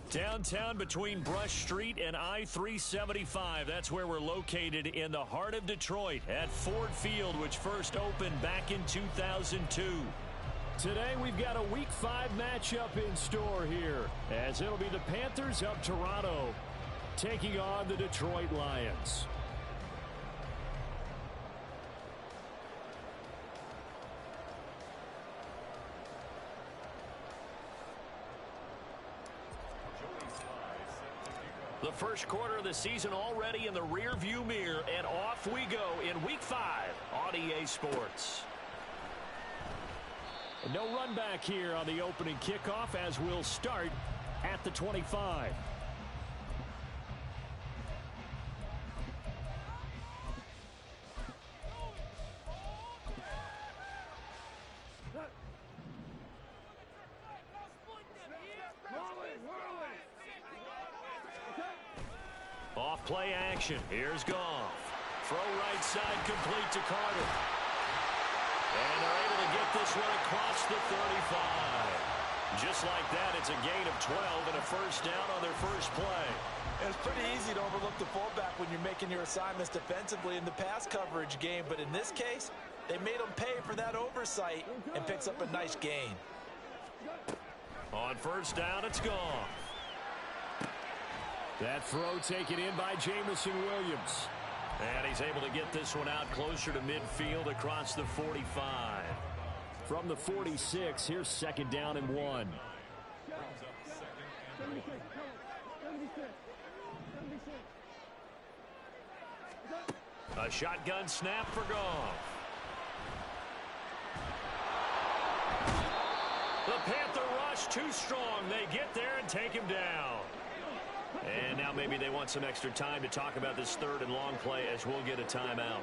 Downtown between Brush Street and I-375. That's where we're located in the heart of Detroit at Ford Field, which first opened back in 2002. Today we've got a Week 5 matchup in store here, as it'll be the Panthers of Toronto taking on the Detroit Lions. The first quarter of the season already in the rear-view mirror, and off we go in Week 5 on EA Sports. No run back here on the opening kickoff as we'll start at the 25. Off play action. Here's Goff. Throw right side complete to Carter. And they're able to get this one across the 35. Just like that, it's a gain of 12 and a first down on their first play. It's pretty easy to overlook the fullback when you're making your assignments defensively in the pass coverage game. But in this case, they made him pay for that oversight and picks up a nice gain. On first down, it's Goff. That throw taken in by Jameson Williams. And he's able to get this one out closer to midfield across the 45. From the 46, here's second down and 1. A shotgun snap for Goff. The Panther rush too strong. They get there and take him down. And now maybe they want some extra time to talk about this third and long play as we'll get a timeout.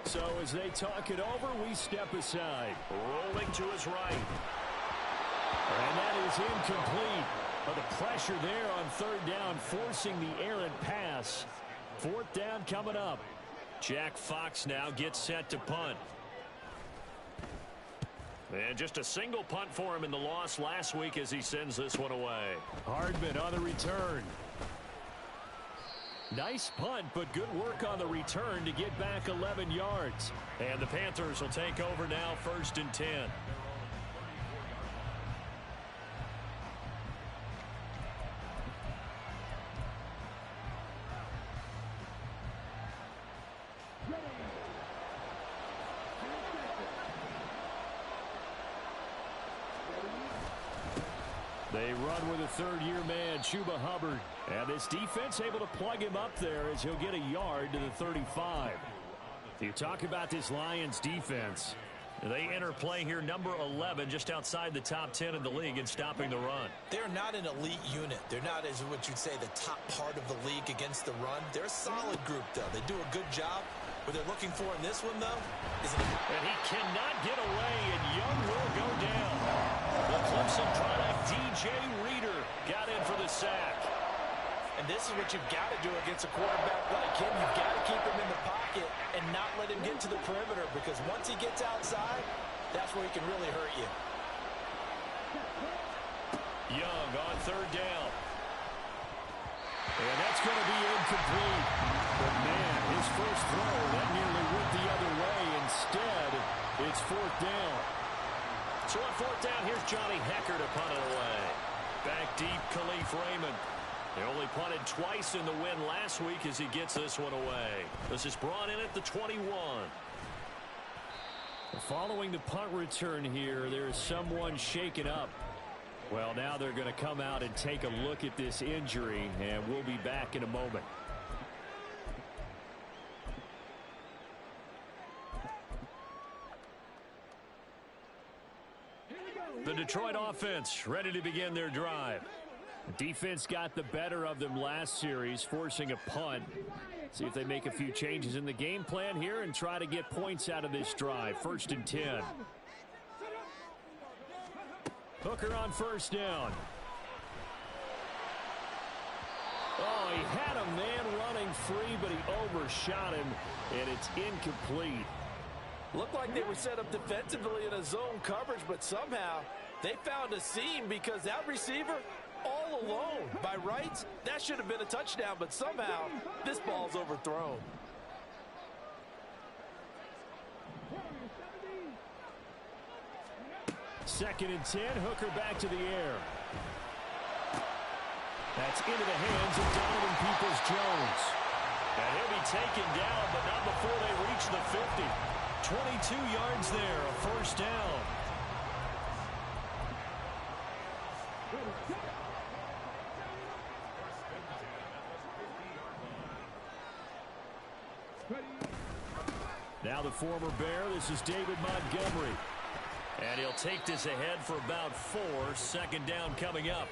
So as they talk it over, we step aside. Rolling to his right. And that is incomplete. But the pressure there on third down, forcing the errant pass. Fourth down coming up. Jack Fox now gets set to punt. And just a single punt for him in the loss last week as he sends this one away. Hardman on the return. Nice punt, but good work on the return to get back 11 yards. And the Panthers will take over now, 1st and 10. They run with a third-year man, Chuba Hubbard. And this defense able to plug him up there as he'll get a yard to the 35. You talk about this Lions defense. They enter play here number 11, just outside the top 10 in the league in stopping the run. They're not an elite unit. They're not, as what you'd say, the top part of the league against the run. They're a solid group, though. They do a good job. What they're looking for in this one, though, is and he cannot get away, and Young will go down. The Clemson product, DJ Reader, got in for the sack. And this is what you've got to do against a quarterback like him. You've got to keep him in the pocket and not let him get to the perimeter, because once he gets outside, that's where he can really hurt you. Young on third down. And that's going to be incomplete. But, man, his first throw, that nearly went the other way. Instead, it's fourth down. So on fourth down, here's Johnny Hekker to punt it away. Back deep, Khalif Raymond. They only punted twice in the win last week as he gets this one away. This is brought in at the 21. Following the punt return here, there's someone shaken up. Well, now they're going to come out and take a look at this injury, and we'll be back in a moment. The Detroit offense ready to begin their drive. The defense got the better of them last series, forcing a punt. See if they make a few changes in the game plan here and try to get points out of this drive. 1st and 10. Hooker on first down. Oh, he had a man running free, but he overshot him, and it's incomplete. Looked like they were set up defensively in a zone coverage, but somehow they found a seam because that receiver, all alone. By rights, that should have been a touchdown, but somehow this ball's overthrown. Second and 10, Hooker back to the air. That's into the hands of Donovan Peoples-Jones. And he'll be taken down, but not before they reach the 50. 22 yards there, a first down. Now the former Bear, this is David Montgomery. And he'll take this ahead for about 4. Second down coming up.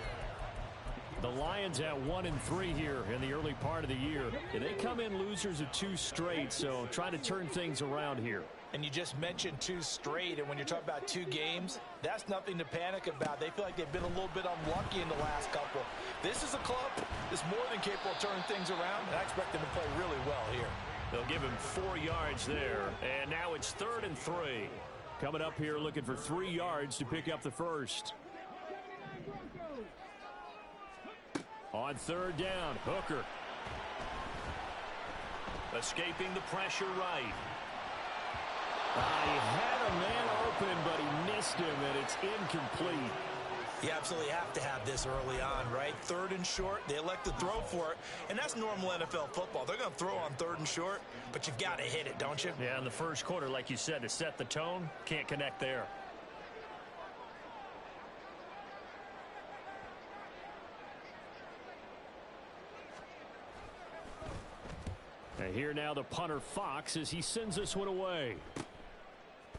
The Lions at 1-3 here in the early part of the year. And they come in losers of 2 straight, so trying to turn things around here. And you just mentioned 2 straight, and when you're talking about 2 games, that's nothing to panic about. They feel like they've been a little bit unlucky in the last couple. This is a club that's more than capable of turning things around, and I expect them to play really well here. They'll give him 4 yards there, and now it's 3rd and 3. Coming up here looking for 3 yards to pick up the first. On 3rd down, Hooker. Escaping the pressure right. He had a man open, but he missed him, and it's incomplete. You absolutely have to have this early on, right? 3rd and short, they elect to throw for it, and that's normal NFL football. They're going to throw on 3rd and short, but you've got to hit it, don't you? Yeah, in the first quarter, like you said, to set the tone, can't connect there. And here now the punter Fox as he sends this one away.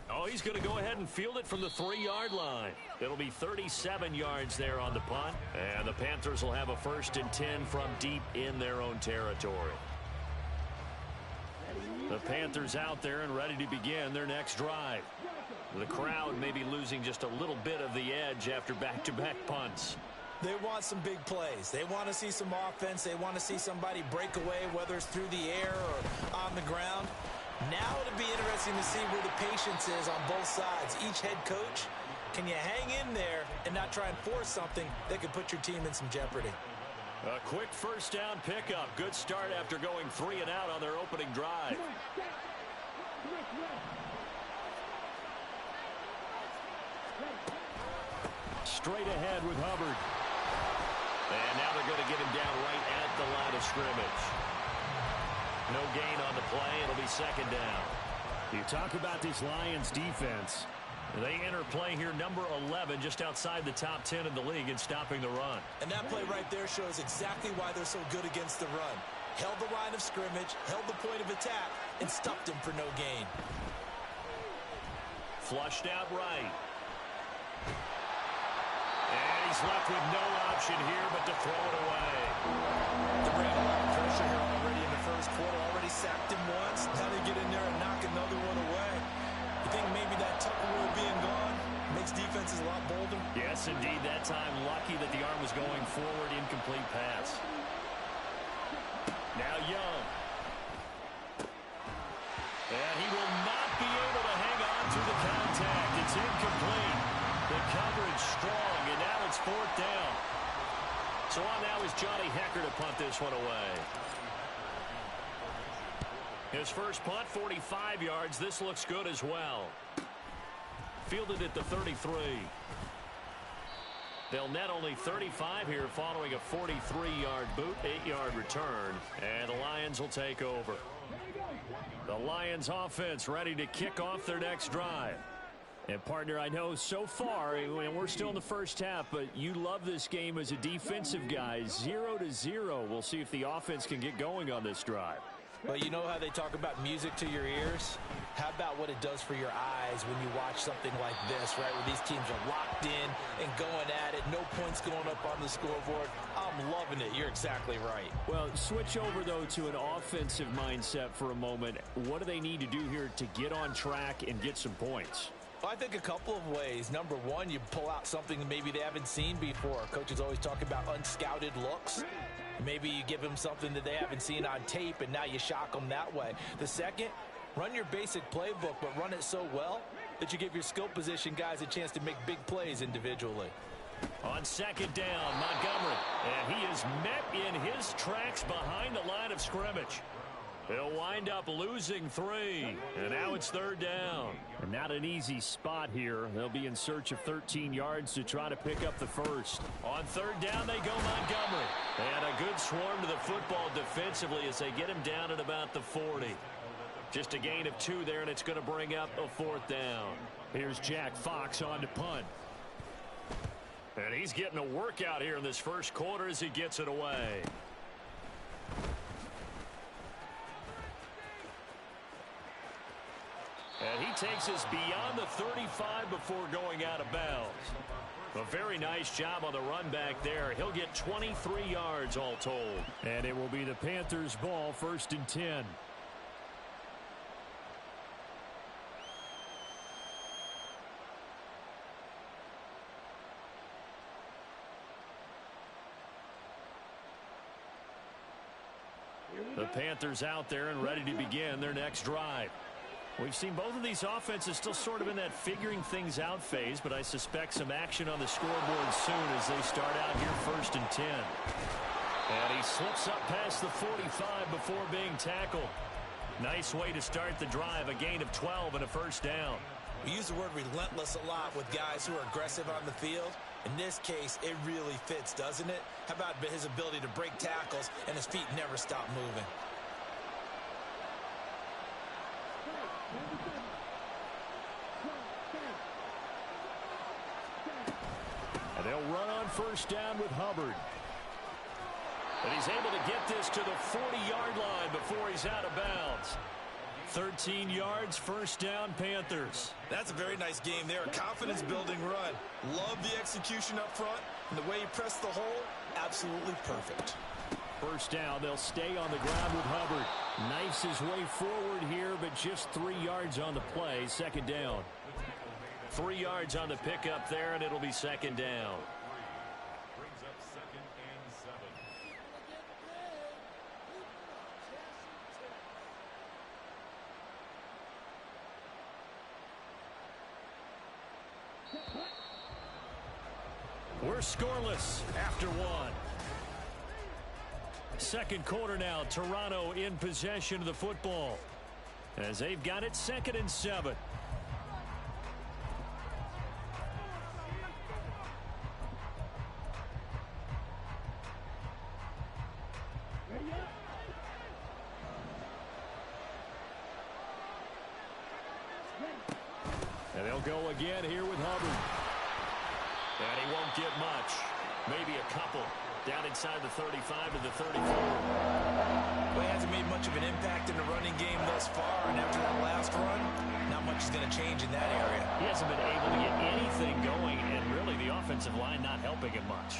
Oh, he's going to go ahead and field it from the 3-yard line. It'll be 37 yards there on the punt. And the Panthers will have a 1st and 10 from deep in their own territory. The Panthers out there and ready to begin their next drive. The crowd may be losing just a little bit of the edge after back-to-back punts. They want some big plays. They want to see some offense. They want to see somebody break away, whether it's through the air or on the ground. Now it'll be interesting to see where the patience is on both sides. Each head coach, can you hang in there and not try and force something that could put your team in some jeopardy? A quick first down pickup. Good start after going 3 and out on their opening drive. Straight ahead with Hubbard. And now they're going to get him down right at the line of scrimmage. No gain on the play. It'll be 2nd down. You talk about this Lions defense. They enter play here number 11, just outside the top 10 in the league in stopping the run. And that play right there shows exactly why they're so good against the run. Held the line of scrimmage, held the point of attack, and stuffed him for no gain. Flushed out right. And he's left with no option here but to throw it away. They ran a lot of pressure here already in the first quarter. Already sacked him once. Now they get in there and knock another one away. You think maybe that Tucker rule being gone makes defenses a lot bolder? Yes, indeed. That time, lucky that the arm was going forward. Incomplete pass. Now Young. And he will not be able to hang on to the contact. It's incomplete. The coverage strong, and now it's 4th down. So on now is Johnny Hekker to punt this one away. His first punt, 45 yards. This looks good as well. Fielded at the 33. They'll net only 35 here following a 43-yard boot, 8-yard return. And the Lions will take over. The Lions offense ready to kick off their next drive. And, partner, I know so far, and we're still in the first half, but you love this game as a defensive guy. 0-0. We'll see if the offense can get going on this drive. Well, you know how they talk about music to your ears? How about what it does for your eyes when you watch something like this, right, where these teams are locked in and going at it, no points going up on the scoreboard? I'm loving it. You're exactly right. Well, switch over, though, to an offensive mindset for a moment. What do they need to do here to get on track and get some points? I think a couple of ways. Number one, you pull out something that maybe they haven't seen before. Coaches always talk about unscouted looks. Maybe you give them something that they haven't seen on tape, and now you shock them that way. The second, run your basic playbook, but run it so well that you give your skill position guys a chance to make big plays individually. On second down, Montgomery. And he is met in his tracks behind the line of scrimmage. He'll wind up losing 3. And now it's third down. And not an easy spot here. They'll be in search of 13 yards to try to pick up the first. On third down, they go Montgomery. And a good swarm to the football defensively as they get him down at about the 40. Just a gain of 2 there, and it's going to bring up a fourth down. Here's Jack Fox on to punt. And he's getting a workout here in this first quarter as he gets it away. And he takes us beyond the 35 before going out of bounds. A very nice job on the run back there. He'll get 23 yards all told. And it will be the Panthers' ball, first and 10. The Panthers out there and ready to begin their next drive. We've seen both of these offenses still sort of in that figuring things out phase, but I suspect some action on the scoreboard soon as they start out here first and 10. And he slips up past the 45 before being tackled. Nice way to start the drive, a gain of 12 and a first down. We use the word relentless a lot with guys who are aggressive on the field. In this case, it really fits, doesn't it? How about his ability to break tackles and his feet never stop moving? And they'll run on first down with Hubbard. And he's able to get this to the 40-yard line before he's out of bounds. 13 yards, first down, Panthers. That's a very nice game there. Confidence-building run. Love the execution up front. And the way he pressed the hole, absolutely perfect. First down, they'll stay on the ground with Hubbard. Knifes his way forward here, but just 3 yards on the play. Second down. 3 yards on the pickup there, and it'll be second down. Brings up second and 7. We're scoreless after 1. Second quarter now, Toronto in possession of the football as they've got it second and 7. And they'll go again here with Hubbard. And he won't get much. Maybe a couple. Down inside the 35 to the 34. Well, he hasn't made much of an impact in the running game thus far, and after that last run, not much is going to change in that area. He hasn't been able to get anything going, and really the offensive line not helping him much.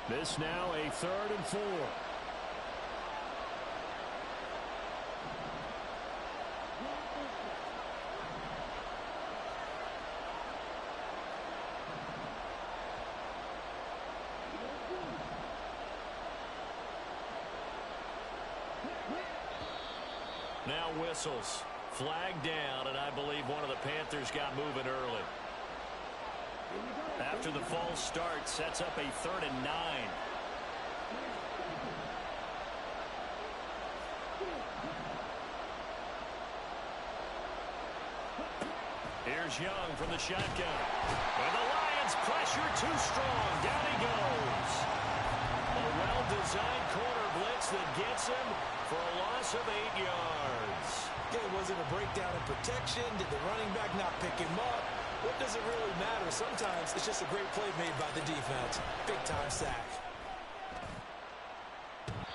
This now a 3rd and 4. Now whistles. Flag down, and I believe one of the Panthers got moving early. After the false start, sets up a 3rd and 9. Here's Young from the shotgun. And the Lions pressure too strong. Down he goes. A well-designed corner blitz that gets him for a loss of 8 yards. Okay, was it a breakdown in protection? Did the running back not pick him up? What does it really matter? Sometimes it's just a great play made by the defense. Big-time sack.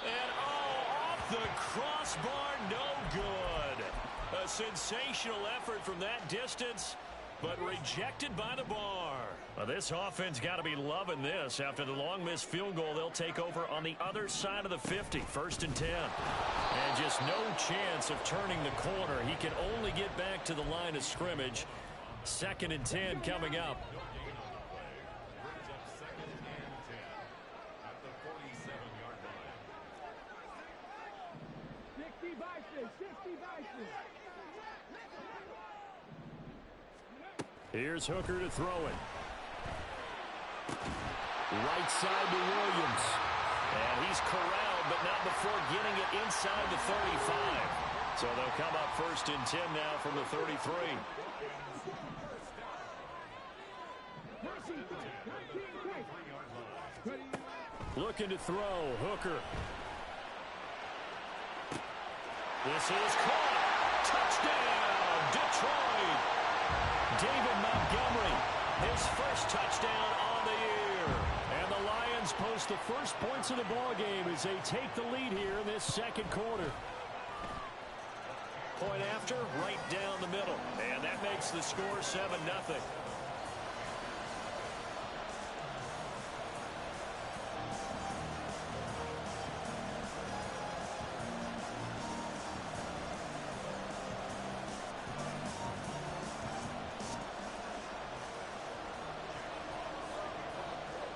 And off the crossbar, no good. A sensational effort from that distance, but rejected by the bar. Well, this offense got to be loving this. After the long missed field goal, they'll take over on the other side of the 50, 1st and 10. And just no chance of turning the corner. He can only get back to the line of scrimmage. 2nd and 10 coming up. brings up second and 10 at the 47-yard line. Here's Hooker to throw it. Right side to Williams. And he's corralled, but not before getting it inside the 35. So they'll come up 1st and 10 now from the 33. Looking to throw, Hooker. This is caught. Touchdown, Detroit. David Montgomery, his first touchdown on the year. And the Lions post the first points of the ballgame as they take the lead here in this second quarter. Point after, right down the middle. And that makes the score 7-0.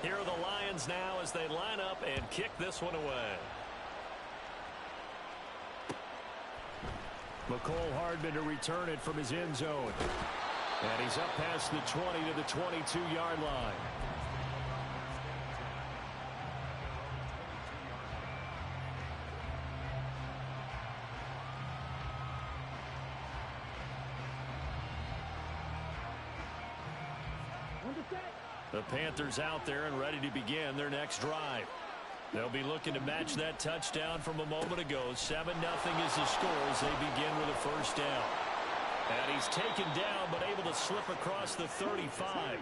Here are the Lions now as they line up and kick this one away. McCole Hardman to return it from his end zone. And he's up past the 20 to the 22-yard line. The Panthers out there and ready to begin their next drive. They'll be looking to match that touchdown from a moment ago. 7-0 is the score as they begin with a first down. And he's taken down but able to slip across the 35.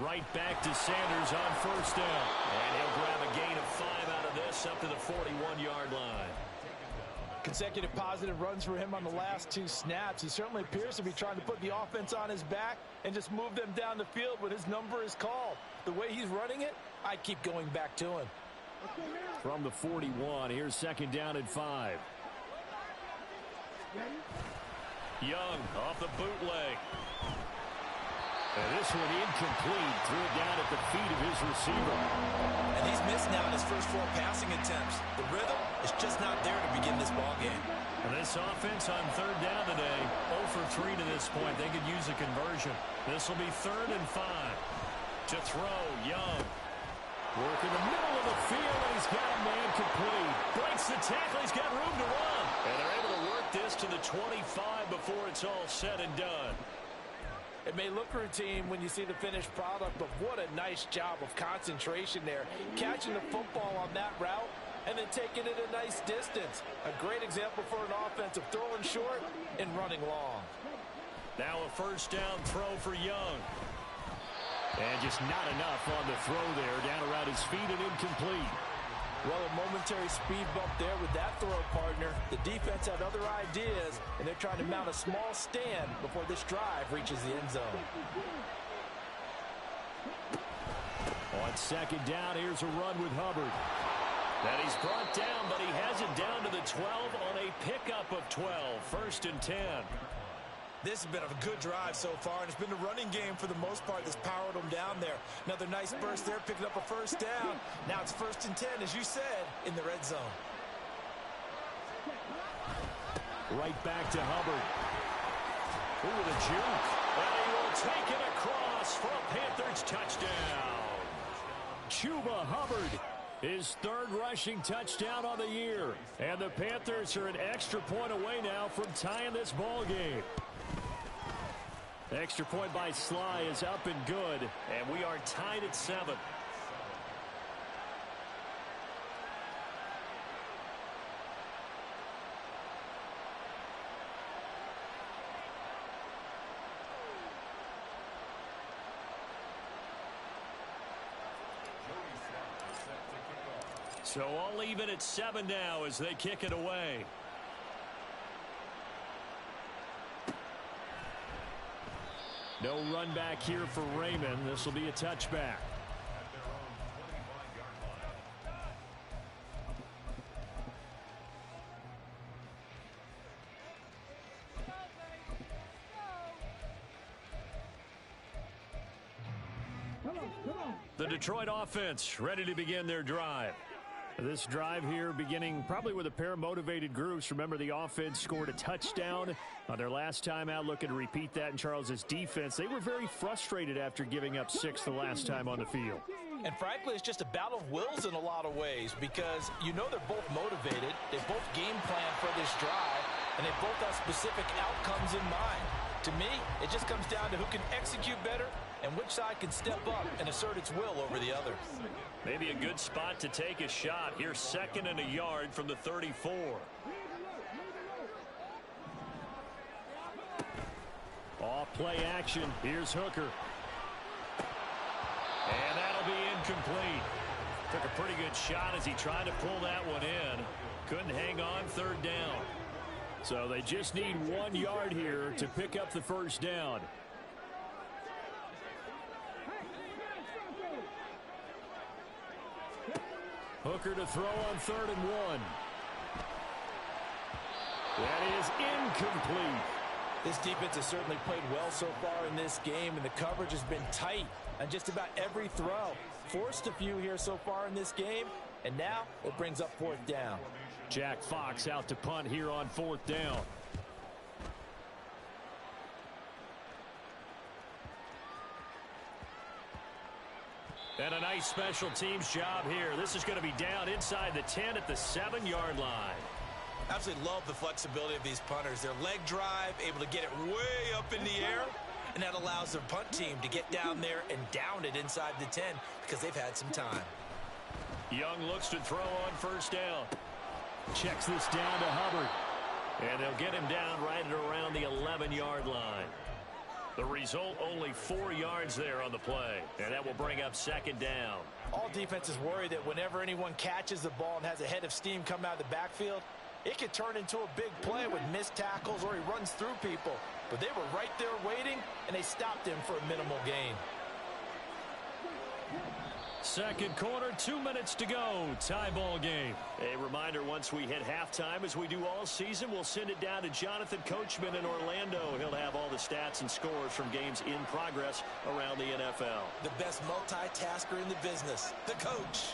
Right back to Sanders on first down. And he'll grab a gain of 5 out of this up to the 41-yard line. Consecutive positive runs for him on the last 2 snaps. He certainly appears to be trying to put the offense on his back and just move them down the field when his number is called. The way he's running it, I keep going back to him. From the 41, here's 2nd down and 5. Young off the bootleg. And this one incomplete. Threw it down at the feet of his receiver. And he's missed now in his first 4 passing attempts. The rhythm is just not there to begin this ball game. And this offense on 3rd down today, 0 for 3 to this point. They could use a conversion. This will be 3rd and 5. To throw, Young. Work in the middle of the field, and he's got a man complete. Breaks the tackle, he's got room to run. And they're able to work this to the 25 before it's all said and done. It may look routine when you see the finished product, but what a nice job of concentration there. Catching the football on that route and then taking it a nice distance. A great example for an offense of throwing short and running long. Now a first down throw for Young. And just not enough on the throw there. Down around his feet and incomplete. Well, a momentary speed bump there with that throw, partner. The defense had other ideas, and they're trying to mount a small stand before this drive reaches the end zone. On 2nd down, here's a run with Hubbard. And he's brought down, but he has it down to the 12 on a pickup of 12. 1st and 10. This has been a good drive so far, and it's been the running game for the most part that's powered them down there. Another nice burst there, picking up a first down. Now it's 1st and 10, as you said, in the red zone. Right back to Hubbard. Ooh, the juke. And he will take it across for a Panthers touchdown. Chuba Hubbard, his 3rd rushing touchdown on the year. And the Panthers are an extra point away now from tying this ball game. Extra point by Sly is up and good, and we are tied at 7. So all even at 7 now as they kick it away. No run back here for Raymond. This will be a touchback. The Detroit offense ready to begin their drive. This drive here beginning probably with a pair of motivated groups. Remember, the offense scored a touchdown on their last time out. Looking to repeat that in Charles' defense. They were very frustrated after giving up 6 the last time on the field. And frankly, it's just a battle of wills in a lot of ways because you know they're both motivated. They both game plan for this drive, and they both have specific outcomes in mind. To me, it just comes down to who can execute better and which side can step up and assert its will over the other. Maybe a good spot to take a shot. Here's 2nd and a yard from the 34. Off play action. Here's Hooker. And that'll be incomplete. Took a pretty good shot as he tried to pull that one in. Couldn't hang on, 3rd down. So they just need 1 yard here to pick up the first down. Hooker to throw on 3rd and 1. That is incomplete. This defense has certainly played well so far in this game, and the coverage has been tight on just about every throw. Forced a few here so far in this game, and now it brings up 4th down. Jack Fox out to punt here on 4th down. And a nice special teams job here. This is going to be down inside the 10 at the 7-yard line. Absolutely love the flexibility of these punters. Their leg drive, able to get it way up in the air, and that allows their punt team to get down there and down it inside the 10 because they've had some time. Young looks to throw on 1st down. Checks this down to Hubbard. And they'll get him down right at around the 11-yard line. The result, only 4 yards there on the play. And that will bring up 2nd down. All defenses worry that whenever anyone catches the ball and has a head of steam come out of the backfield, it could turn into a big play with missed tackles or he runs through people. But they were right there waiting, and they stopped him for a minimal gain. 2nd quarter, 2 minutes to go. Tie ball game. A reminder, once we hit halftime, as we do all season, we'll send it down to Jonathan Coachman in Orlando. He'll have all the stats and scores from games in progress around the NFL. The best multitasker in the business, the coach.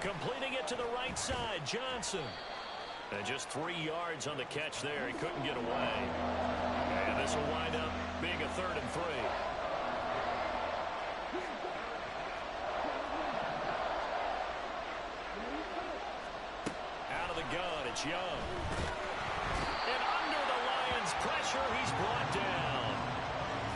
Completing it to the right side, Johnson. And just 3 yards on the catch there. He couldn't get away. And this will wind up being a 3rd and 3. Gun, it's Young. And under the Lions' pressure, he's brought down.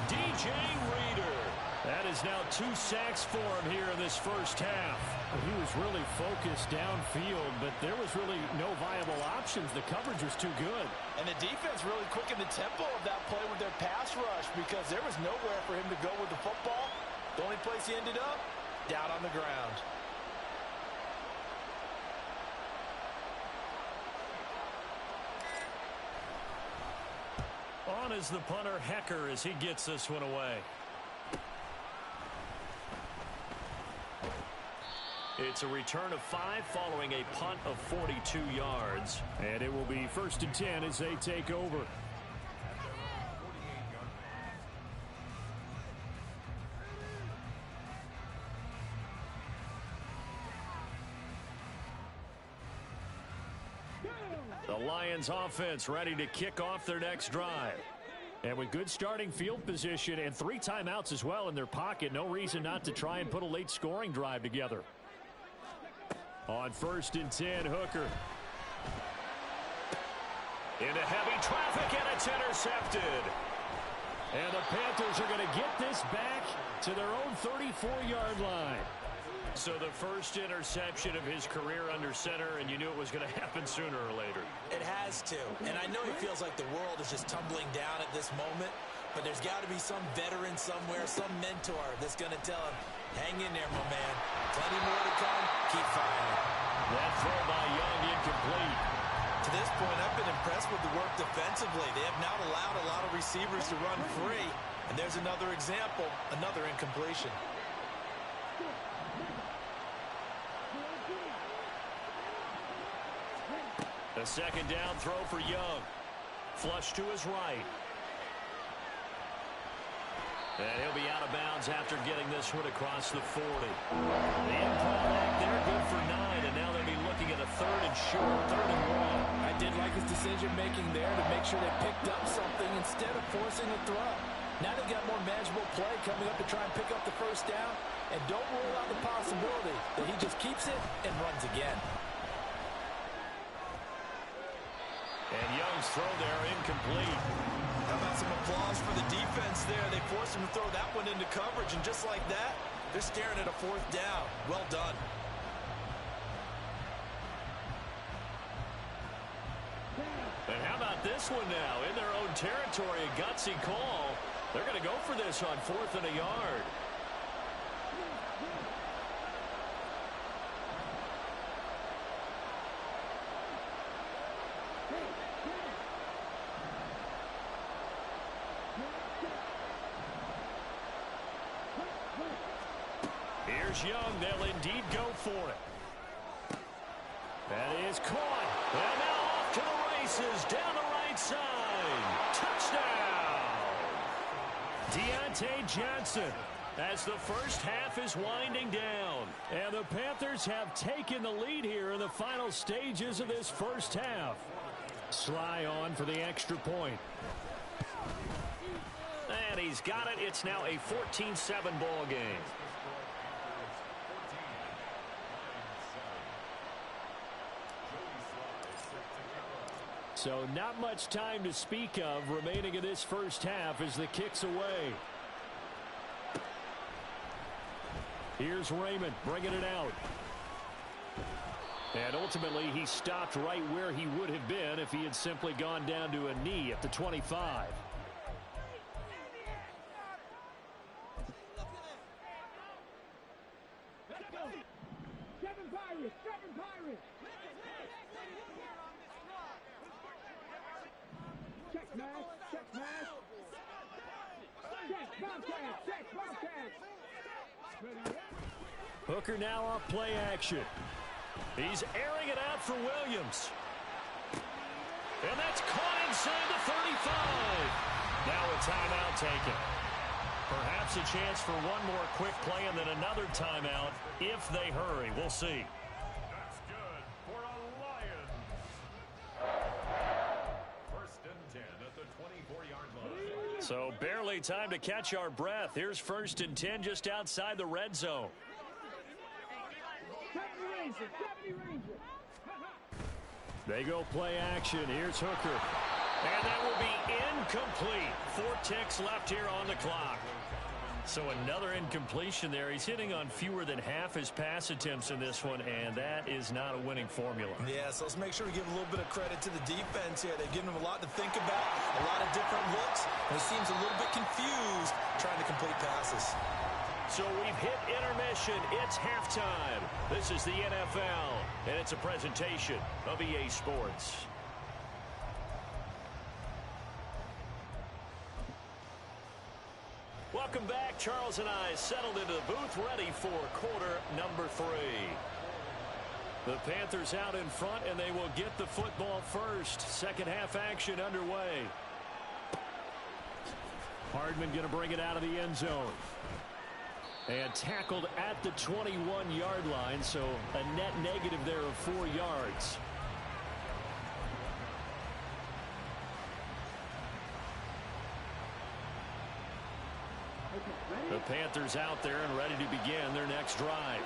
DJ Reader. That is now 2 sacks for him here in this first half. He was really focused downfield, but there was really no viable options. The coverage was too good. And the defense really quickened the tempo of that play with their pass rush because there was nowhere for him to go with the football. The only place he ended up, down on the ground. On is the punter, Hecker, as he gets this one away. It's a return of 5 following a punt of 42 yards. And it will be 1st and 10 as they take over. The Lions offense ready to kick off their next drive. And with good starting field position and 3 timeouts as well in their pocket, no reason not to try and put a late scoring drive together. On 1st and 10, Hooker. Into heavy traffic, and it's intercepted. And the Panthers are going to get this back to their own 34-yard line. So the first interception of his career under center, and you knew it was going to happen sooner or later. It has to. And I know he feels like the world is just tumbling down at this moment, but there's got to be some veteran somewhere, some mentor that's going to tell him, hang in there, my man. Plenty more to come. Keep firing. That throw by Young incomplete. To this point, I've been impressed with the work defensively. They have not allowed a lot of receivers to run free. And there's another example, another incompletion. A 2nd down throw for Young. Flush to his right. And he'll be out of bounds after getting this one across the 40. The improv act there, good for 9, and now they'll be looking at a 3rd and short, 3rd and 1. I did like his decision-making there to make sure they picked up something instead of forcing a throw. Now they've got more manageable play coming up to try and pick up the first down, and don't rule out the possibility that he just keeps it and runs again. And Young's throw there incomplete. How about some applause for the defense there? They forced him to throw that one into coverage, and just like that, they're staring at a 4th down. Well done. And how about this one now? In their own territory, a gutsy call. They're going to go for this on 4th and a yard. Here's Young. They'll indeed go for it. That is caught. And now off to the races. Down the right side. Touchdown. Deontay Johnson as the first half is winding down. And the Panthers have taken the lead here in the final stages of this first half. Sly on for the extra point. And he's got it. It's now a 14-7 ball game. So not much time to speak of remaining in this first half as the kick's away. Here's Raymond bringing it out. And ultimately he stopped right where he would have been if he had simply gone down to a knee at the 25. Hooker now off play action. He's airing it out for Williams. And that's caught inside the 35. Now a timeout taken. Perhaps a chance for one more quick play and then another timeout if they hurry. We'll see. That's good for a Lions. 1st and 10 at the 24-yard line. So barely time to catch our breath. Here's 1st and 10 just outside the red zone. They go play action. Here's Hooker. And that will be incomplete. 4 ticks left here on the clock. So another incompletion there. He's hitting on fewer than half his pass attempts in this one, and that is not a winning formula. Yeah, so let's make sure we give a little bit of credit to the defense here. They've given him a lot to think about, a lot of different looks, and he seems a little bit confused trying to complete passes. So we've hit intermission. It's halftime. This is the NFL, and it's a presentation of EA Sports. Welcome back. Charles and I settled into the booth ready for quarter number 3. The Panthers out in front, and they will get the football first. Second half action underway. Hardman going to bring it out of the end zone. And tackled at the 21-yard line, so a net negative there of 4 yards. The Panthers out there and ready to begin their next drive.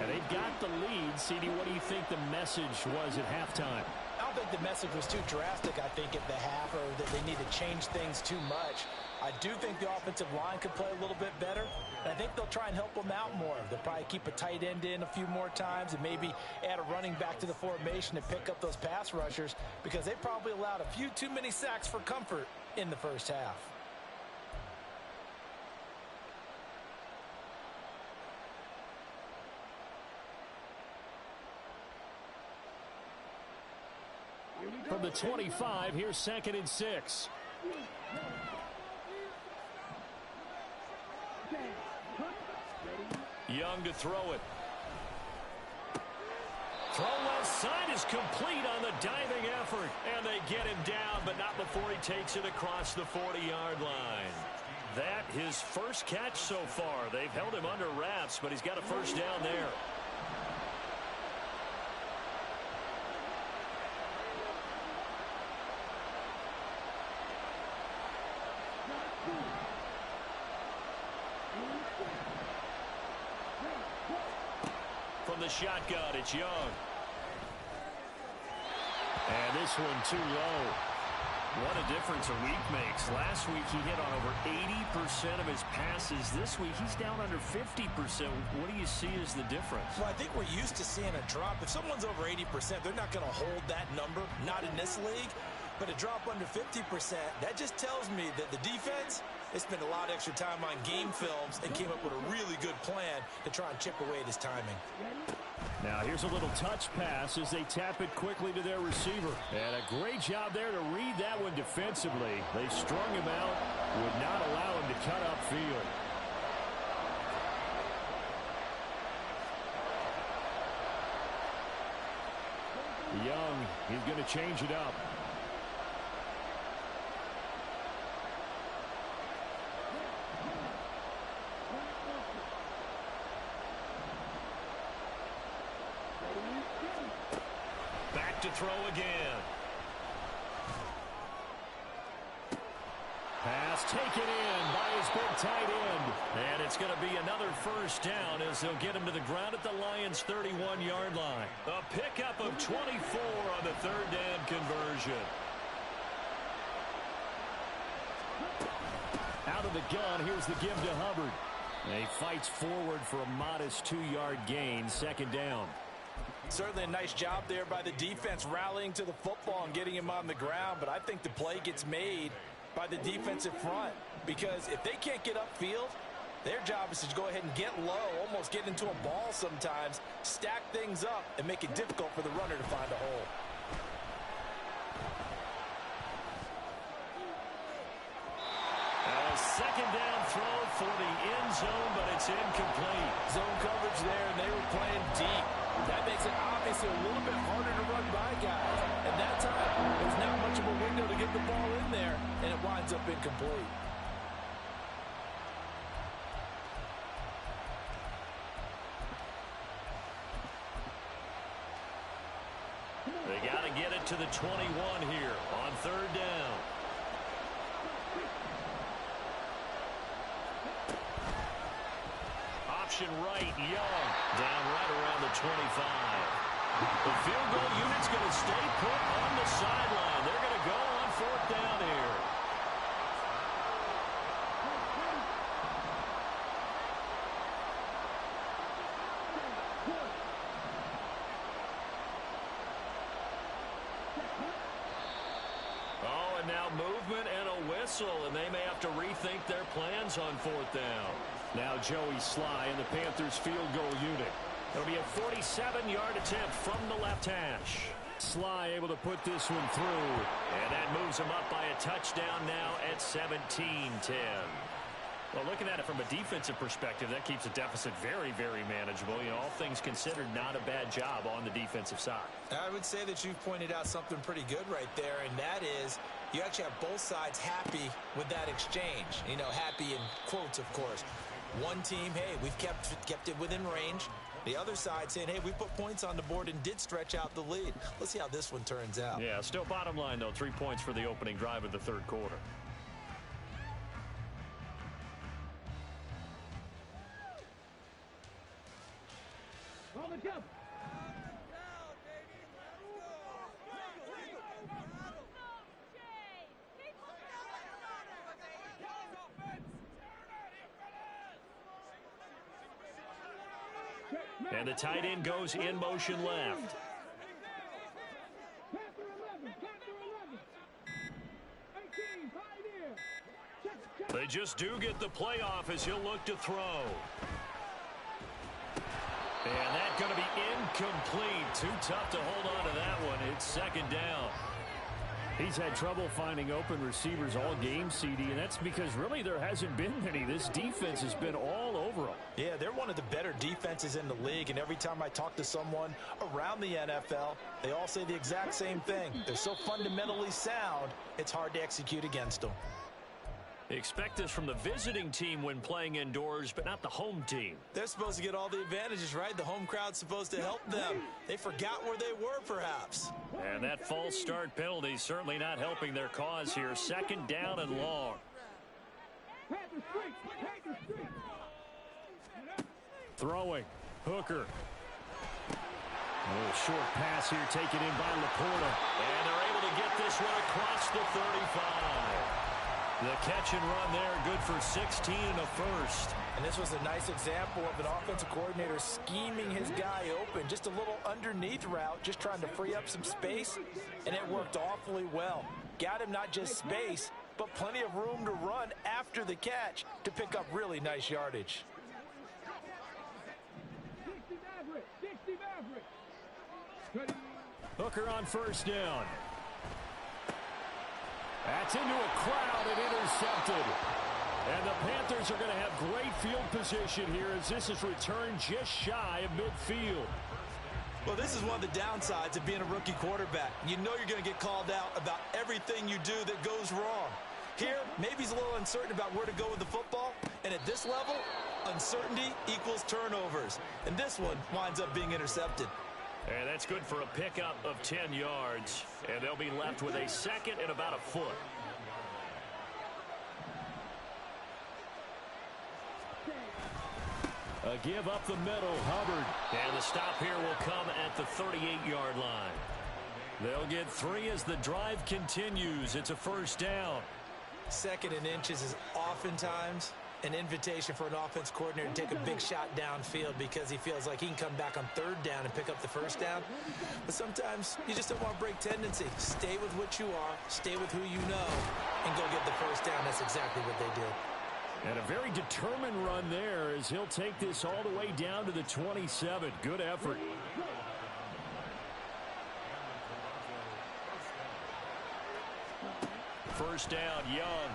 And they've got the lead. CD, what do you think the message was at halftime? I don't think the message was too drastic, I think, at the half, or that they need to change things too much. I do think the offensive line could play a little bit better, and I think they'll try and help them out more. They'll probably keep a tight end in a few more times and maybe add a running back to the formation to pick up those pass rushers, because they probably allowed a few too many sacks for comfort in the first half. From the 25, here's 2nd and 6. Young to throw it. Throw left side is complete on the diving effort. And they get him down, but not before he takes it across the 40-yard line. that his first catch so far. They've held him under wraps, but he's got a first down there. From the shotgun, it's Young. And this one too low. What a difference a week makes. Last week he hit on over 80% of his passes. This week he's down under 50%. What do you see as the difference? Well, I think we're used to seeing a drop. If someone's over 80%, they're not going to hold that number, not in this league. But a drop under 50%, that just tells me that the defense, they spent a lot of extra time on game films and came up with a really good plan to try and chip away at his timing. Now here's a little touch pass as they tap it quickly to their receiver. And a great job there to read that one defensively. They strung him out, would not allow him to cut upfield. Young, he's going to change it up. Back to throw again. Pass taken in by his big tight end. And it's going to be another first down as they'll get him to the ground at the Lions' 31-yard line. A pickup of 24 on the third down conversion. Out of the gun, here's the give to Hubbard. And he fights forward for a modest 2-yard gain, second down. Certainly a nice job there by the defense rallying to the football and getting him on the ground, but I think the play gets made by the defensive front because if they can't get upfield, their job is to go ahead and get low, almost get into a ball sometimes, stack things up, and make it difficult for the runner to find a hole. A second down throw for the end zone, but it's incomplete. Zone coverage there, and they were playing deep. That makes it obviously a little bit harder to run by guys. And that time, there's not much of a window to get the ball in there, and it winds up incomplete. They got to get it to the 21 here on third down. Option right, Young. Down right around the 25. The field goal unit's going to stay put on the sideline. They're going to go on fourth down here. Oh, and now movement and a whistle, and they may have to rethink their plans on fourth down. Now Joey Sly and the Panthers field goal unit. It'll be a 47-yard attempt from the left hash. Sly able to put this one through, and that moves him up by a touchdown now at 17-10. Well, looking at it from a defensive perspective, that keeps the deficit very, very manageable. You know, all things considered, not a bad job on the defensive side. I would say that you've pointed out something pretty good right there, and that is you actually have both sides happy with that exchange. You know, happy in quotes, of course. One team, hey, we've kept it within range. The other side saying, hey, we put points on the board and did stretch out the lead. Let's see how this one turns out. Yeah, still bottom line, though, 3 points for the opening drive of the third quarter. And the tight end goes in motion left. They just do get the playoff as he'll look to throw. And that's going to be incomplete. Too tough to hold on to that one. It's second down. He's had trouble finding open receivers all game, CD, and that's because really there hasn't been many. This defense has been all over them. Yeah, they're one of the better defenses in the league, and every time I talk to someone around the NFL, they all say the exact same thing. They're so fundamentally sound, it's hard to execute against them. Expect this from the visiting team when playing indoors, but not the home team. They're supposed to get all the advantages, right? The home crowd's supposed to help them. They forgot where they were, perhaps. And that false start penalty certainly not helping their cause here. Second down and long. Throwing. Hooker. A little short pass here taken in by Laporta. And they're able to get this one across the 35. The catch and run there, good for 16 and a first. And this was a nice example of an offensive coordinator scheming his guy open. Just a little underneath route, just trying to free up some space, and it worked awfully well. Got him not just space, but plenty of room to run after the catch to pick up really nice yardage. Hooker on first down. That's into a crowd and intercepted. And the Panthers are going to have great field position here as this is returned just shy of midfield. Well, this is one of the downsides of being a rookie quarterback. You know you're going to get called out about everything you do that goes wrong. Here, maybe he's a little uncertain about where to go with the football. And at this level, uncertainty equals turnovers. And this one winds up being intercepted. And that's good for a pickup of 10 yards. And they'll be left with a second and about a foot. A give up the middle, Hubbard. And the stop here will come at the 38-yard line. They'll get 3 as the drive continues. It's a first down. Second and inches is oftentimes an invitation for an offense coordinator to take a big shot downfield because he feels like he can come back on third down and pick up the first down. But sometimes you just don't want to break tendency. Stay with what you are, stay with who you know, and go get the first down. That's exactly what they did. And a very determined run there as he'll take this all the way down to the 27. Good effort. First down, Young.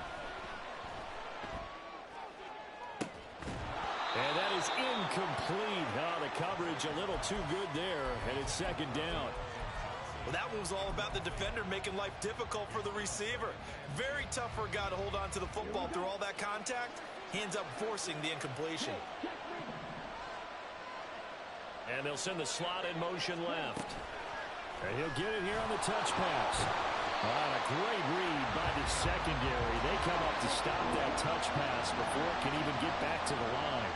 And that is incomplete. Oh, the coverage a little too good there, and it's second down. Well, that one was all about the defender making life difficult for the receiver. Very tough for a guy to hold on to the football through all that contact. He ends up forcing the incompletion. And they'll send the slot in motion left. And he'll get it here on the touch pass. A great read by the secondary. They come up to stop that touch pass before it can even get back to the line.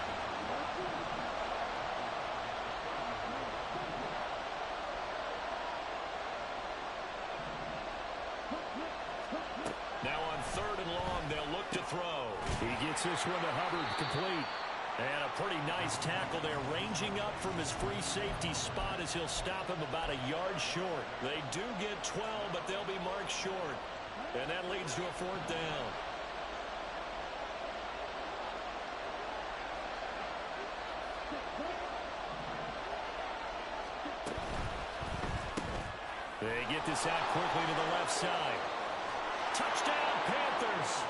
Now on third and long, they'll look to throw. He gets this one to Hubbard, complete. And a pretty nice tackle there, ranging up from his free safety spot as he'll stop him about a yard short. They do get 12, but they'll be marked short. And that leads to a fourth down. They get this out quickly to the left side. Touchdown, Panthers!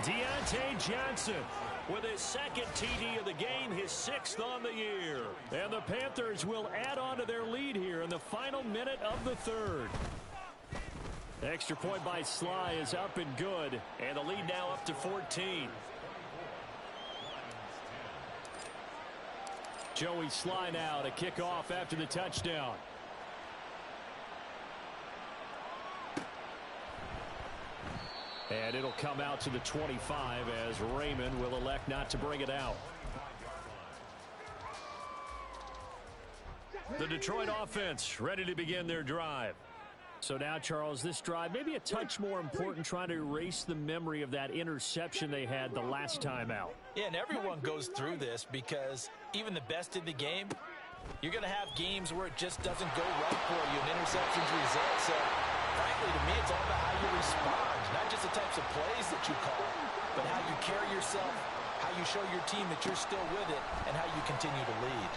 Deontay Johnson with his second TD of the game, his 6th on the year. And the Panthers will add on to their lead here in the final minute of the third. Extra point by Sly is up and good, and the lead now up to 14. Joey Sly now to kick off after the touchdown. And it'll come out to the 25 as Raymond will elect not to bring it out. The Detroit offense ready to begin their drive. So now, Charles, this drive maybe a touch more important, trying to erase the memory of that interception they had the last time out. Yeah, and everyone goes through this because even the best in the game, you're going to have games where it just doesn't go right for you and interceptions result. So, frankly, to me, it's all about how you respond. Not just the types of plays that you call, but how you carry yourself, how you show your team that you're still with it, and how you continue to lead.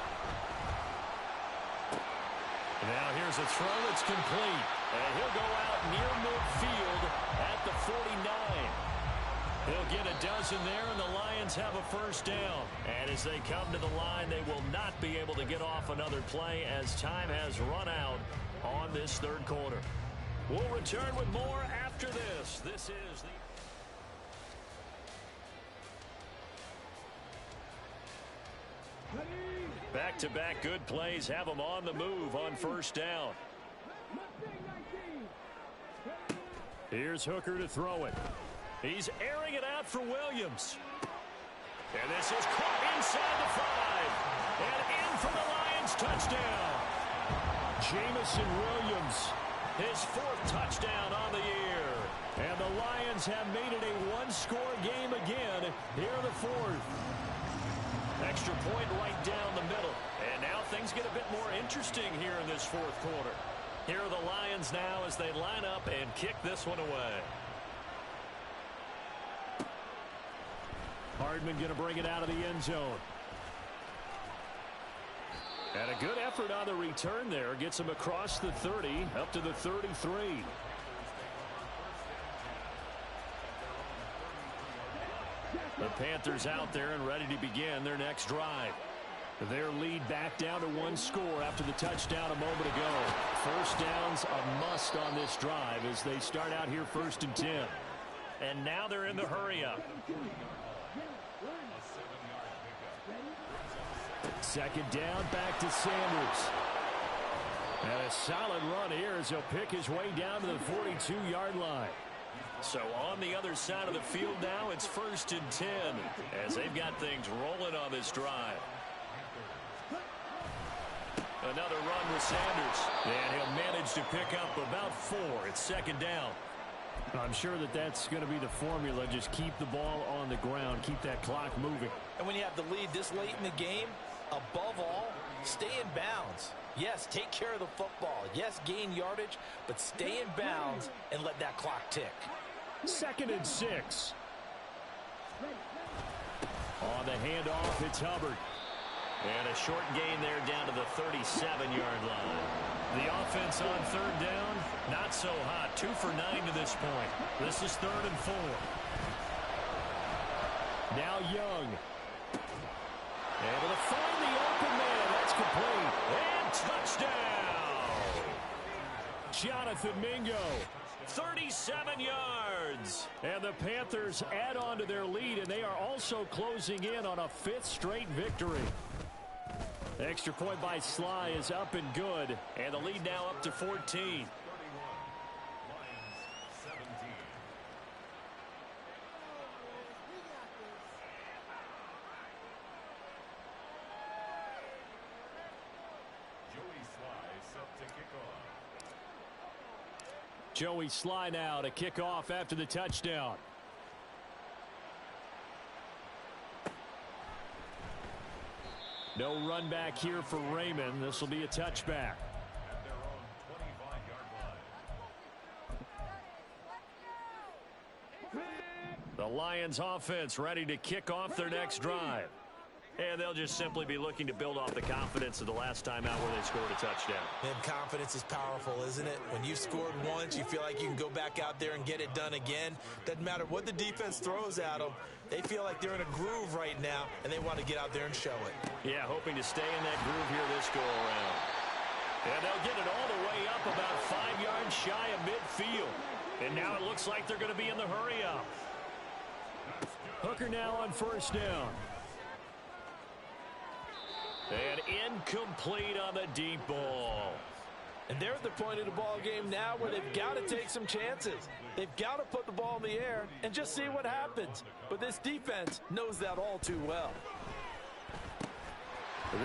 Now here's a throw that's complete. And he'll go out near midfield at the 49. He'll get a dozen there, and the Lions have a first down. And as they come to the line, they will not be able to get off another play as time has run out on this third quarter. We'll return with more after this. This is the... Back-to-back good plays have them on the move on first down. Here's Hooker to throw it. He's airing it out for Williams. And this is caught inside the 5. And in for the Lions touchdown. Jameson Williams, his 4th touchdown on the year. And the Lions have made it a one-score game again here in the 4th. Extra point right down the middle. And now things get a bit more interesting here in this 4th quarter. Here are the Lions now as they line up and kick this one away. Hardman going to bring it out of the end zone. And a good effort on the return there. Gets him across the 30 up to the 33. The Panthers out there and ready to begin their next drive. Their lead back down to 1 score after the touchdown a moment ago. First down's a must on this drive as they start out here 1st and 10. And now they're in the hurry up. 2nd down, back to Sanders. And a solid run here as he'll pick his way down to the 42-yard line. So on the other side of the field now, it's 1st and 10 as they've got things rolling on this drive. Another run with Sanders. And he'll manage to pick up about 4. It's 2nd down. I'm sure that that's going to be the formula. Just keep the ball on the ground. Keep that clock moving. And when you have the lead this late in the game, above all, stay in bounds. Yes, take care of the football. Yes, gain yardage, but stay in bounds and let that clock tick. 2nd and 6. On the handoff, it's Hubbard. And a short gain there down to the 37-yard line. The offense on 3rd down, not so hot. 2 for 9 to this point. This is 3rd and 4. Now Young. Able to find the open man. That's complete. And touchdown! Jonathan Mingo. 37 yards. And the Panthers add on to their lead, and they are also closing in on a 5th straight victory. Extra point by Sly is up and good. And the lead now up to 14. Joey Sly now to kick off after the touchdown. No run back here for Raymond. This will be a touchback. The Lions offense ready to kick off their next drive. And they'll just simply be looking to build off the confidence of the last time out where they scored a touchdown. And confidence is powerful, isn't it? When you've scored once, you feel like you can go back out there and get it done again. Doesn't matter what the defense throws at them. They feel like they're in a groove right now, and they want to get out there and show it. Yeah, hoping to stay in that groove here this go-around. And they'll get it all the way up about 5 yards shy of midfield. And now it looks like they're going to be in the hurry-up. Hooker now on 1st down. And incomplete on the deep ball. And they're at the point of the ball game now where they've got to take some chances. They've got to put the ball in the air and just see what happens. But this defense knows that all too well.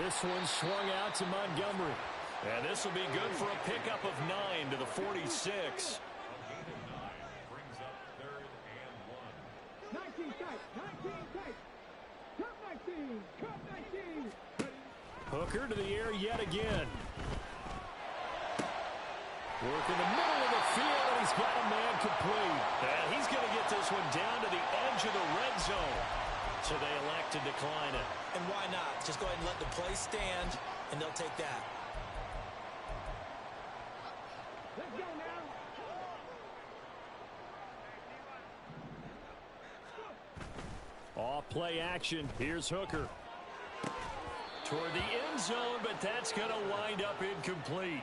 This one swung out to Montgomery. And this will be good for a pickup of 9 to the 46. Brings up 3rd and 1. 19 tight, 19 tight. Cut 19, cut 19. Hooker to the air yet again. Work in the middle of the field, and he's got a man complete. And he's going to get this one down to the edge of the red zone. So they elect to decline it. And why not? Just go ahead and let the play stand, and they'll take that. Let's go now. Off play action. Here's Hooker. Toward the end zone, but that's going to wind up incomplete.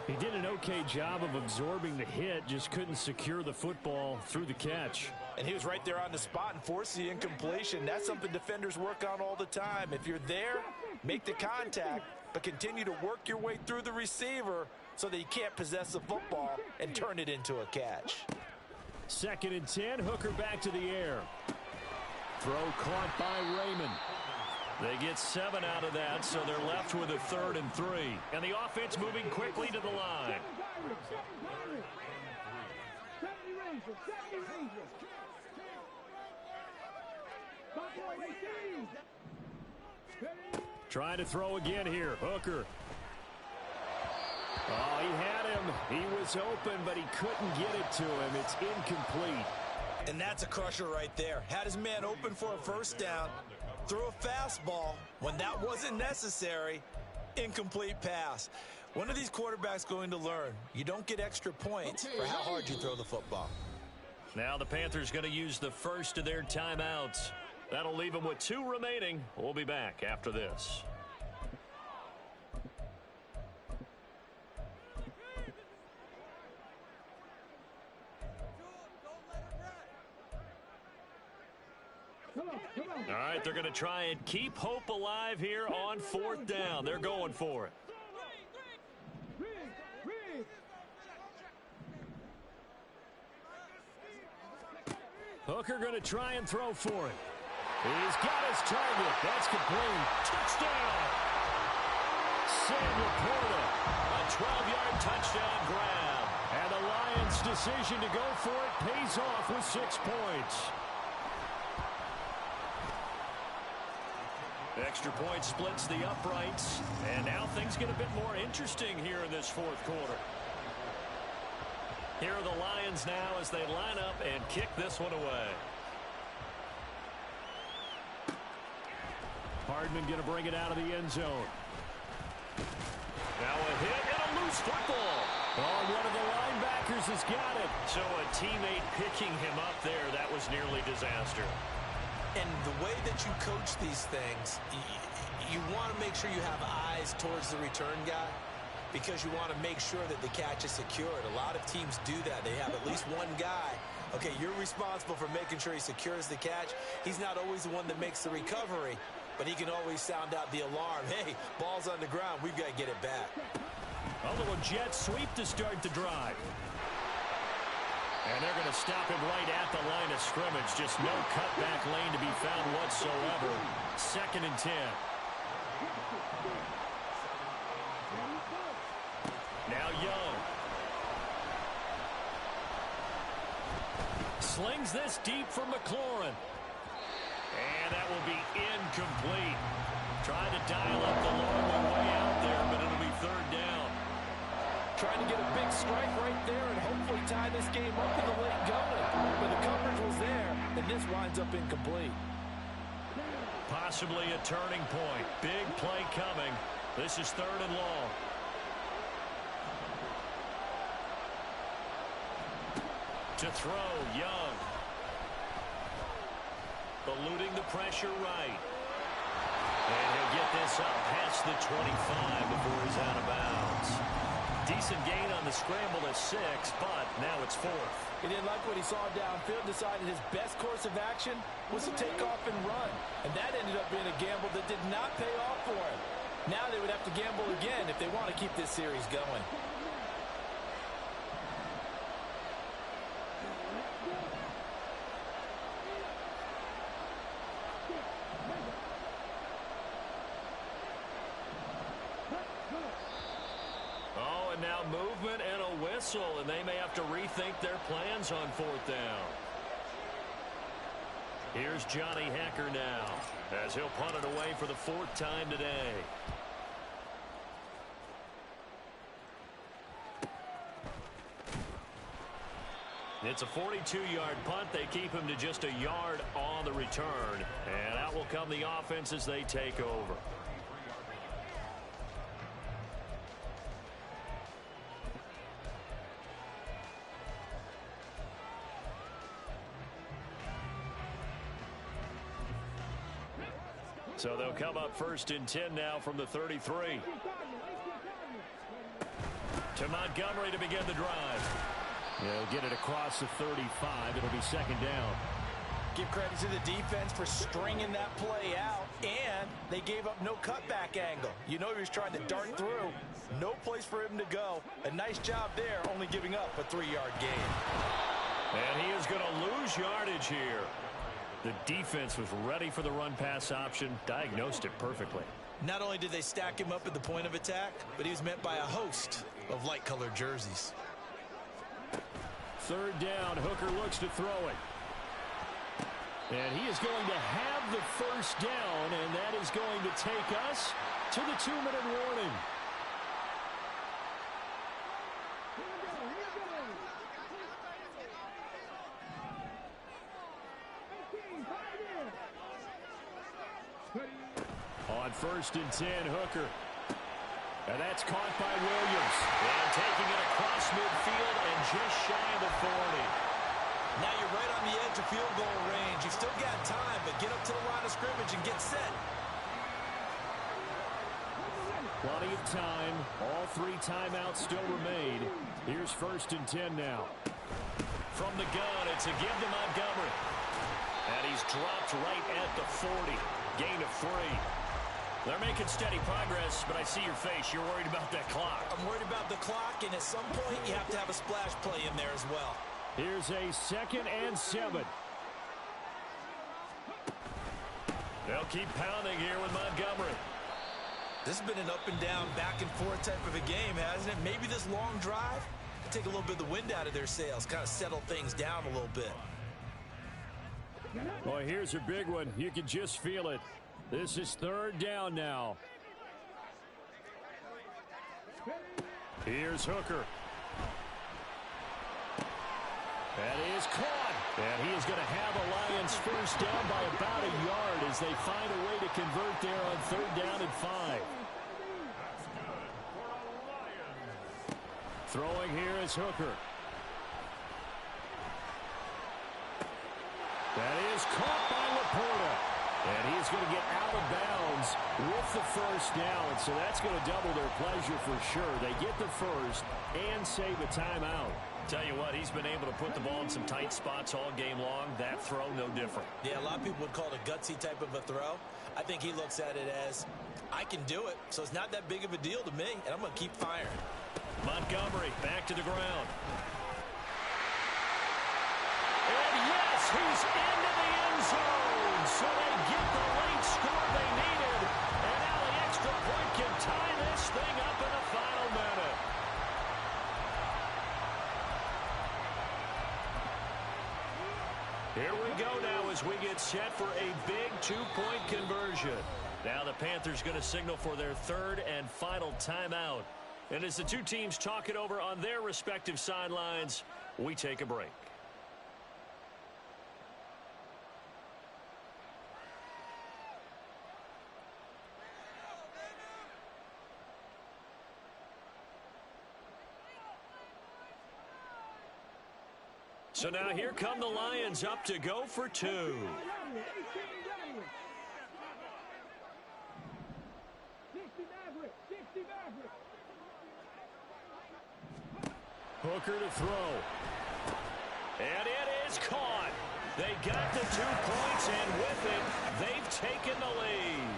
He did an okay job of absorbing the hit, just couldn't secure the football through the catch. And he was right there on the spot and forced the incompletion. That's something defenders work on all the time. If you're there, make the contact, but continue to work your way through the receiver so that he can't possess the football and turn it into a catch. 2nd and 10, Hooker back to the air. Throw caught by Raymond. They get 7 out of that, so they're left with a 3rd and 3. And the offense moving quickly to the line. Trying to throw again here. Hooker. Oh, he had him. He was open, but he couldn't get it to him. It's incomplete. And that's a crusher right there. Had his man open for a first down. Threw a fastball when that wasn't necessary. Incomplete pass. When are these quarterbacks going to learn? You don't get extra points for how hard you throw the football. Now the Panthers going to use the first of their timeouts. That'll leave them with 2 remaining. We'll be back after this. All right, they're going to try and keep hope alive here on 4th down. They're going for it. Hooker going to try and throw for it. He's got his target. That's complete. Touchdown! Sam Laporta. A 12-yard touchdown grab. And the Lions' decision to go for it pays off with 6 points. Extra point splits the uprights. And now things get a bit more interesting here in this 4th quarter. Here are the Lions now as they line up and kick this one away. Hardman going to bring it out of the end zone. Now a hit and a loose football. Oh, one of the linebackers has got it. So a teammate picking him up there, that was nearly disaster. And the way that you coach these things, you want to make sure you have eyes towards the return guy because you want to make sure that the catch is secured. A lot of teams do that. They have at least one guy. Okay, you're responsible for making sure he secures the catch. He's not always the one that makes the recovery, but he can always sound out the alarm. Hey, ball's on the ground. We've got to get it back. A little jet sweep to start the drive. And they're going to stop him right at the line of scrimmage. Just no cutback lane to be found whatsoever. 2nd and 10. Now Young. Slings this deep for McLaurin. And that will be incomplete. Trying to dial up the long one way out there, but it'll be 3rd down. Trying to get a big strike right there and hopefully tie this game up in the late going. But the coverage was there, and this winds up incomplete. Possibly a turning point. Big play coming. This is 3rd and long. To throw, Young. Eluding the pressure right. And he'll get this up past the 25 before he's out of bounds. Decent gain on the scramble at 6, but now it's 4th. He didn't like what he saw downfield, decided his best course of action was to take off and run. And that ended up being a gamble that did not pay off for him. Now they would have to gamble again if they want to keep this series going. Now movement and a whistle, and they may have to rethink their plans on 4th down. Here's Johnny Hekker now, as he'll punt it away for the 4th time today. It's a 42-yard punt. They keep him to just a yard on the return, and out will come the offense as they take over. So they'll come up 1st and 10 now from the 33. To Montgomery to begin the drive. They'll get it across the 35. It'll be second down. Give credit to the defense for stringing that play out, and they gave up no cutback angle. You know he was trying to dart through. No place for him to go. A nice job there, only giving up a 3-yard gain. And he is going to lose yardage here. The defense was ready for the run-pass option, diagnosed it perfectly. Not only did they stack him up at the point of attack, but he was met by a host of light-colored jerseys. Third down, Hooker looks to throw it. And he is going to have the first down, and that is going to take us to the 2-minute warning. On 1st and 10, Hooker. And that's caught by Williams. And taking it across midfield and just shy of the 40. Now you're right on the edge of field goal range. You've still got time, but get up to the line of scrimmage and get set. Plenty of time. All 3 timeouts still remain. Here's 1st and 10 now. From the gun, it's a give to Montgomery. And he's dropped right at the 40. Gain of 3. They're making steady progress, but I see your face. You're worried about that clock. I'm worried about the clock, and at some point you have to have a splash play in there as well. Here's a 2nd and 7. They'll keep pounding here with Montgomery. This has been an up and down, back and forth type of a game, hasn't it? Maybe this long drive take a little bit of the wind out of their sails, kind of settle things down a little bit. Well, here's a big one. You can just feel it. This is 3rd down now. Here's Hooker. That is caught. And he is going to have the Lions first down by about a yard as they find a way to convert there on 3rd down and 5. Throwing here is Hooker. That is caught by Laporta. And he's going to get out of bounds with the first down. So that's going to double their pleasure for sure. They get the first and save a timeout. Tell you what, he's been able to put the ball in some tight spots all game long. That throw, no different. Yeah, a lot of people would call it a gutsy type of a throw. I think he looks at it as, I can do it, so it's not that big of a deal to me, and I'm going to keep firing. Montgomery back to the ground. And yes, he's into the end zone. So they get the late score they needed. And now the extra point can tie this thing up in the final minute. Here we go now as we get set for a big 2-point conversion. Now the Panthers going to signal for their 3rd and final timeout. And as the 2 teams talk it over on their respective sidelines, we take a break. So now here come the Lions up to go for 2. Hooker to throw. And it is caught. They got the 2 points, and with it, they've taken the lead.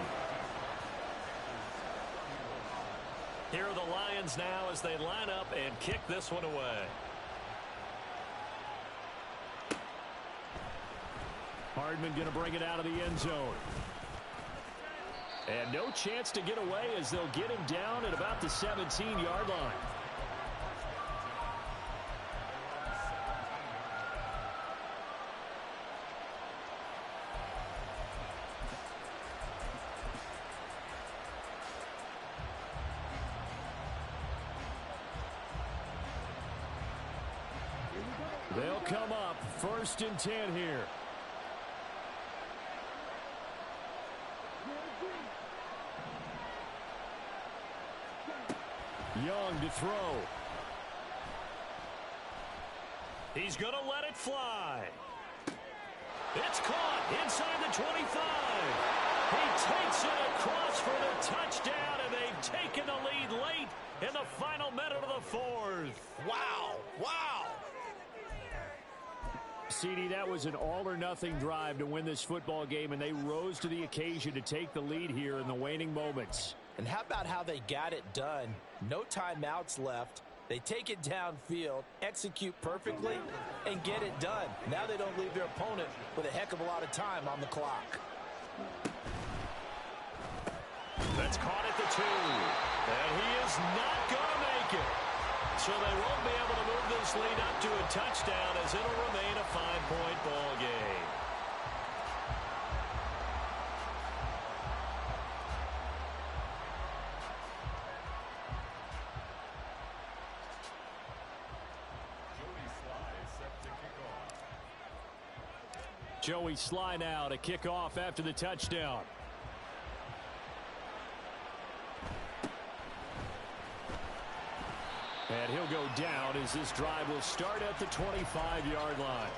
Here are the Lions now as they line up and kick this one away. Hardman going to bring it out of the end zone. And no chance to get away as they'll get him down at about the 17-yard line. They'll come up 1st and 10 here. Young to throw. He's going to let it fly. It's caught inside the 25. He takes it across for the touchdown, and they've taken the lead late in the final minute of the 4th. Wow, wow. CD, that was an all-or-nothing drive to win this football game, and they rose to the occasion to take the lead here in the waning moments. And how about how they got it done? No timeouts left. They take it downfield, execute perfectly, and get it done. Now they don't leave their opponent with a heck of a lot of time on the clock. That's caught at the 2. And he is not going to make it. So they won't be able to move this lead up to a touchdown as it'll remain a 5-point ball game. Joey Sly now to kick off after the touchdown. And he'll go down as this drive will start at the 25-yard line.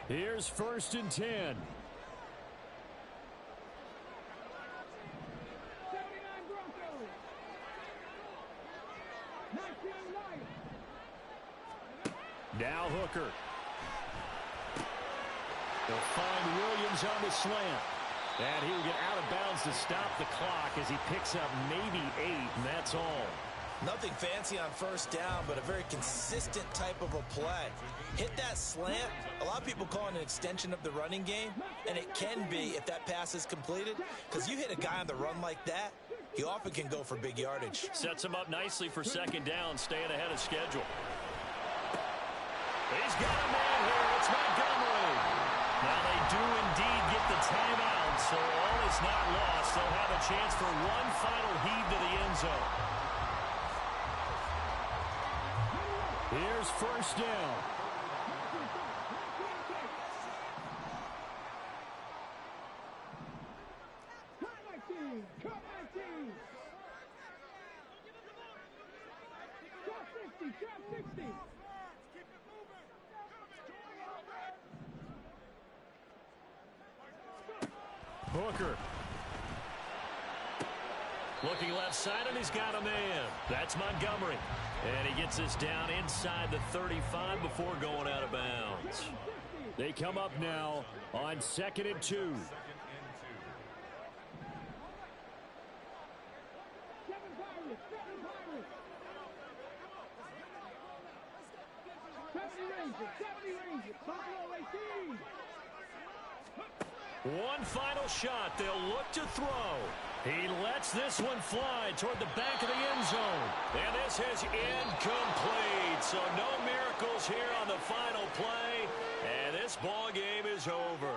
Here's 1st and 10. Now Hooker. They'll find Williams on the slant. And he'll get out of bounds to stop the clock as he picks up maybe 8, and that's all. Nothing fancy on 1st down, but a very consistent type of a play. Hit that slant. A lot of people call it an extension of the running game, and it can be if that pass is completed, because you hit a guy on the run like that, he often can go for big yardage. Sets him up nicely for 2nd down, staying ahead of schedule. He's got a man here. It's Montgomery. Now they do indeed get the timeout, so all is not lost. They'll have a chance for one final heave to the end zone. Here's 1st down. Hooker. Looking left side, and he's got a man. That's Montgomery. And he gets this down inside the 35 before going out of bounds. They come up now on 2nd and 2. One final shot. They'll look to throw. He lets this one fly toward the back of the end zone. And this is incomplete. So no miracles here on the final play. And this ball game is over.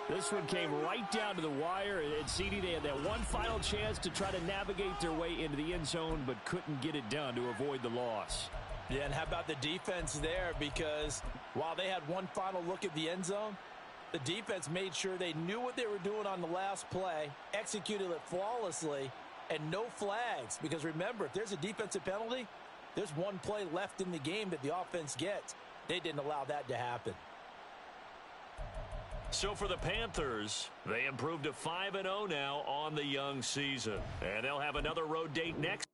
This one came right down to the wire. And CD, they had that one final chance to try to navigate their way into the end zone, but couldn't get it done to avoid the loss. Yeah, and how about the defense there? Because while they had one final look at the end zone, the defense made sure they knew what they were doing on the last play, executed it flawlessly, and no flags. Because remember, if there's a defensive penalty, there's one play left in the game that the offense gets. They didn't allow that to happen. So for the Panthers, they improved to 5-0 now on the young season. And they'll have another road date next.